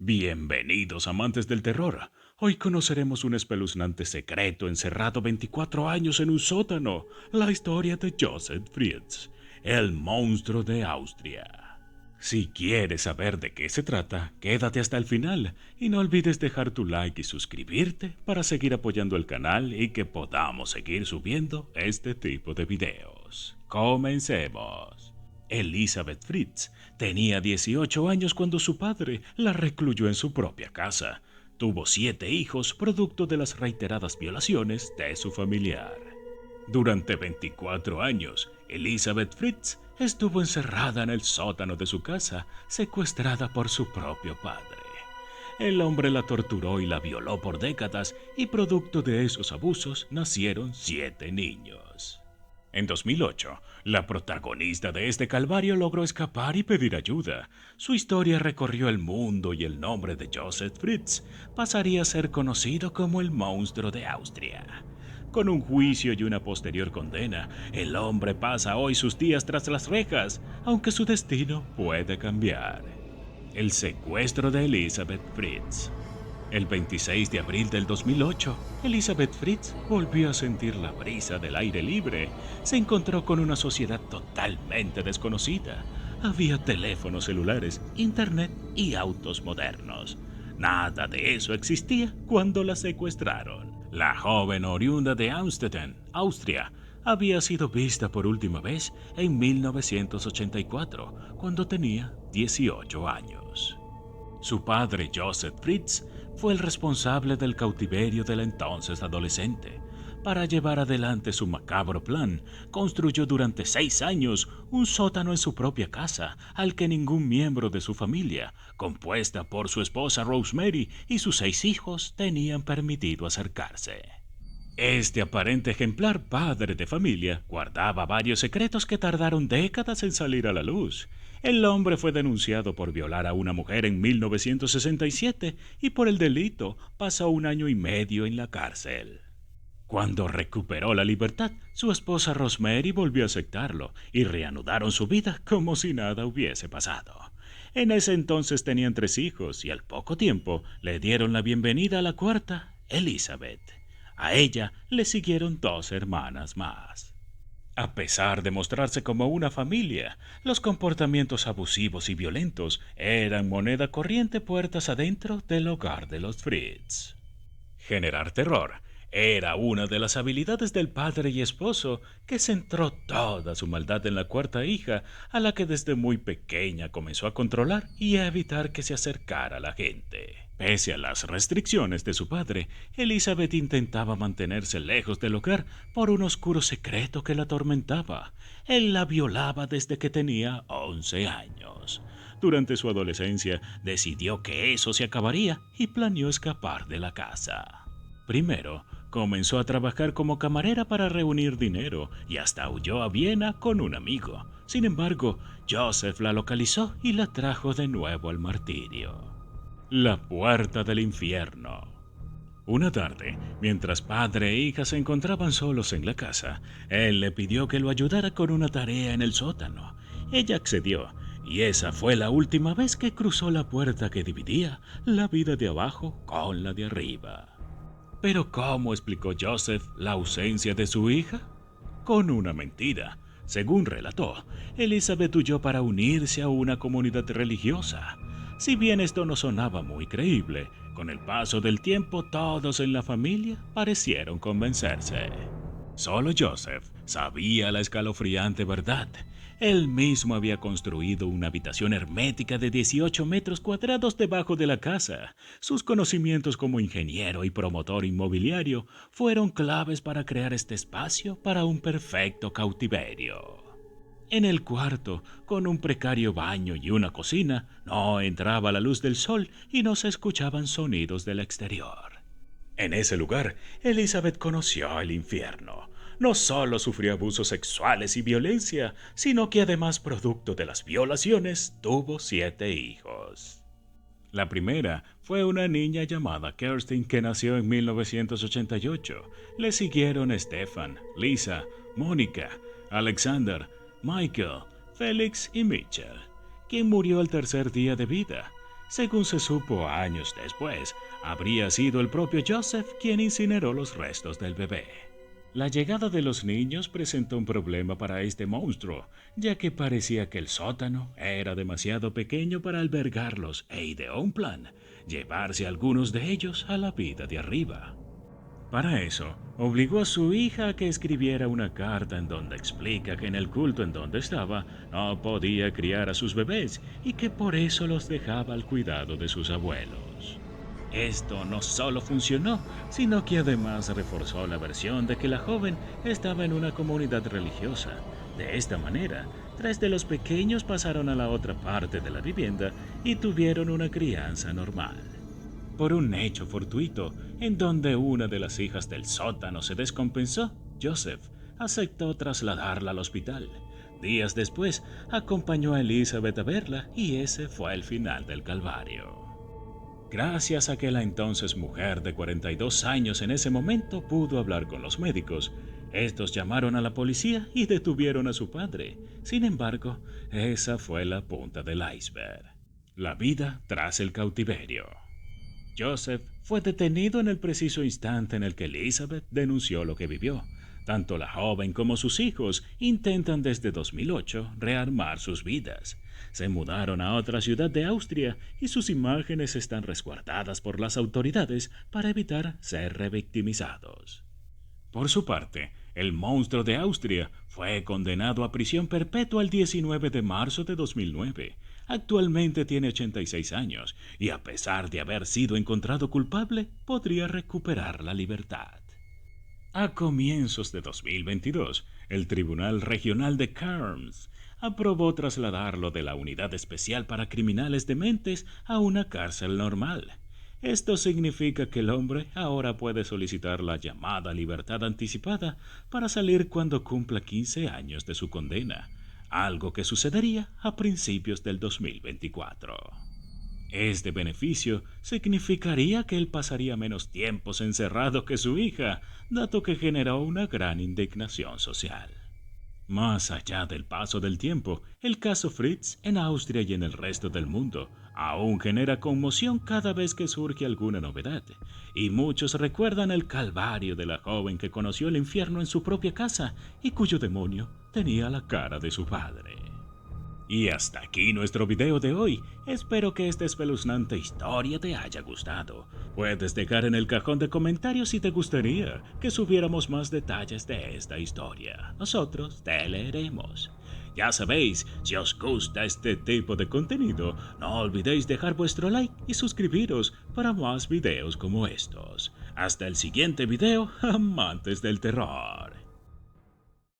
Bienvenidos amantes del terror. Hoy conoceremos un espeluznante secreto encerrado 24 años en un sótano, la historia de Joseph Fritz, el monstruo de Austria. Si quieres saber de qué se trata, quédate hasta el final y no olvides dejar tu like y suscribirte para seguir apoyando el canal y que podamos seguir subiendo este tipo de videos. Comencemos. Elizabeth Fritz tenía 18 años cuando su padre la recluyó en su propia casa. Tuvo 7 hijos producto de las reiteradas violaciones de su familiar. Durante 24 años, Elizabeth Fritz estuvo encerrada en el sótano de su casa, secuestrada por su propio padre. El hombre la torturó y la violó por décadas y producto de esos abusos nacieron 7 niños. En 2008, la protagonista de este calvario logró escapar y pedir ayuda. Su historia recorrió el mundo y el nombre de Joseph Fritz pasaría a ser conocido como el monstruo de Austria. Con un juicio y una posterior condena, el hombre pasa hoy sus días tras las rejas, aunque su destino puede cambiar. El secuestro de Elizabeth Fritz. El 26 de abril del 2008, Elizabeth Fritz volvió a sentir la brisa del aire libre. Se encontró con una sociedad totalmente desconocida. Había teléfonos celulares, internet y autos modernos. Nada de eso existía cuando la secuestraron. La joven oriunda de Amstetten, Austria, había sido vista por última vez en 1984, cuando tenía 18 años. Su padre, Joseph Fritz, fue el responsable del cautiverio de la entonces adolescente. Para llevar adelante su macabro plan, construyó durante 6 años un sótano en su propia casa, al que ningún miembro de su familia, compuesta por su esposa Rosemary y sus 6 hijos, tenían permitido acercarse. Este aparente ejemplar padre de familia guardaba varios secretos que tardaron décadas en salir a la luz. El hombre fue denunciado por violar a una mujer en 1967 y por el delito pasó 1 año y medio en la cárcel. Cuando recuperó la libertad, su esposa Rosemary volvió a aceptarlo y reanudaron su vida como si nada hubiese pasado. En ese entonces tenían 3 hijos y al poco tiempo le dieron la bienvenida a la cuarta, Elizabeth. A ella le siguieron 2 hermanas más. A pesar de mostrarse como una familia, los comportamientos abusivos y violentos eran moneda corriente puertas adentro del hogar de los Fritz. Generar terror era una de las habilidades del padre y esposo que centró toda su maldad en la cuarta hija, a la que desde muy pequeña comenzó a controlar y a evitar que se acercara a la gente. Pese a las restricciones de su padre, Elizabeth intentaba mantenerse lejos del hogar por un oscuro secreto que la atormentaba. Él la violaba desde que tenía 11 años. Durante su adolescencia, decidió que eso se acabaría y planeó escapar de la casa. Primero, comenzó a trabajar como camarera para reunir dinero y hasta huyó a Viena con un amigo. Sin embargo, Joseph la localizó y la trajo de nuevo al martirio. La puerta del infierno. Una tarde, mientras padre e hija se encontraban solos en la casa, él le pidió que lo ayudara con una tarea en el sótano. Ella accedió, y esa fue la última vez que cruzó la puerta que dividía la vida de abajo con la de arriba. Pero ¿cómo explicó Joseph la ausencia de su hija? Con una mentira. Según relató, Elizabeth huyó para unirse a una comunidad religiosa. Si bien esto no sonaba muy creíble, con el paso del tiempo todos en la familia parecieron convencerse. Solo Joseph sabía la escalofriante verdad. Él mismo había construido una habitación hermética de 18 metros cuadrados debajo de la casa. Sus conocimientos como ingeniero y promotor inmobiliario fueron claves para crear este espacio para un perfecto cautiverio. En el cuarto, con un precario baño y una cocina, no entraba la luz del sol y no se escuchaban sonidos del exterior. En ese lugar, Elizabeth conoció el infierno. No solo sufrió abusos sexuales y violencia, sino que además, producto de las violaciones, tuvo 7 hijos. La primera fue una niña llamada Kerstin que nació en 1988. Le siguieron Stefan, Lisa, Mónica, Alexander, Michael, Félix y Mitchell, quien murió al tercer día de vida. Según se supo años después, habría sido el propio Joseph quien incineró los restos del bebé. La llegada de los niños presentó un problema para este monstruo, ya que parecía que el sótano era demasiado pequeño para albergarlos e ideó un plan, llevarse a algunos de ellos a la vida de arriba. Para eso, obligó a su hija a que escribiera una carta en donde explica que en el culto en donde estaba no podía criar a sus bebés y que por eso los dejaba al cuidado de sus abuelos. Esto no solo funcionó, sino que además reforzó la versión de que la joven estaba en una comunidad religiosa. De esta manera, 3 de los pequeños pasaron a la otra parte de la vivienda y tuvieron una crianza normal. Por un hecho fortuito, en donde una de las hijas del sótano se descompensó, Joseph aceptó trasladarla al hospital. Días después, acompañó a Elizabeth a verla y ese fue el final del calvario. Gracias a que la entonces mujer de 42 años en ese momento pudo hablar con los médicos, estos llamaron a la policía y detuvieron a su padre. Sin embargo, esa fue la punta del iceberg. La vida tras el cautiverio. Joseph fue detenido en el preciso instante en el que Elizabeth denunció lo que vivió. Tanto la joven como sus hijos intentan desde 2008 rearmar sus vidas. Se mudaron a otra ciudad de Austria y sus imágenes están resguardadas por las autoridades para evitar ser revictimizados. Por su parte, el monstruo de Austria fue condenado a prisión perpetua el 19 de marzo de 2009. Actualmente tiene 86 años y a pesar de haber sido encontrado culpable, podría recuperar la libertad. A comienzos de 2022, el Tribunal Regional de Cairns aprobó trasladarlo de la Unidad Especial para Criminales Dementes a una cárcel normal. Esto significa que el hombre ahora puede solicitar la llamada libertad anticipada para salir cuando cumpla 15 años de su condena, algo que sucedería a principios del 2024. Este beneficio significaría que él pasaría menos tiempos encerrado que su hija, dato que generó una gran indignación social. Más allá del paso del tiempo, el caso Fritz en Austria y en el resto del mundo aún genera conmoción cada vez que surge alguna novedad, y muchos recuerdan el calvario de la joven que conoció el infierno en su propia casa y cuyo demonio tenía la cara de su padre. Y hasta aquí nuestro video de hoy. Espero que esta espeluznante historia te haya gustado. Puedes dejar en el cajón de comentarios si te gustaría que subiéramos más detalles de esta historia. Nosotros te leeremos. Ya sabéis, si os gusta este tipo de contenido, no olvidéis dejar vuestro like y suscribiros para más videos como estos. Hasta el siguiente video, amantes del terror.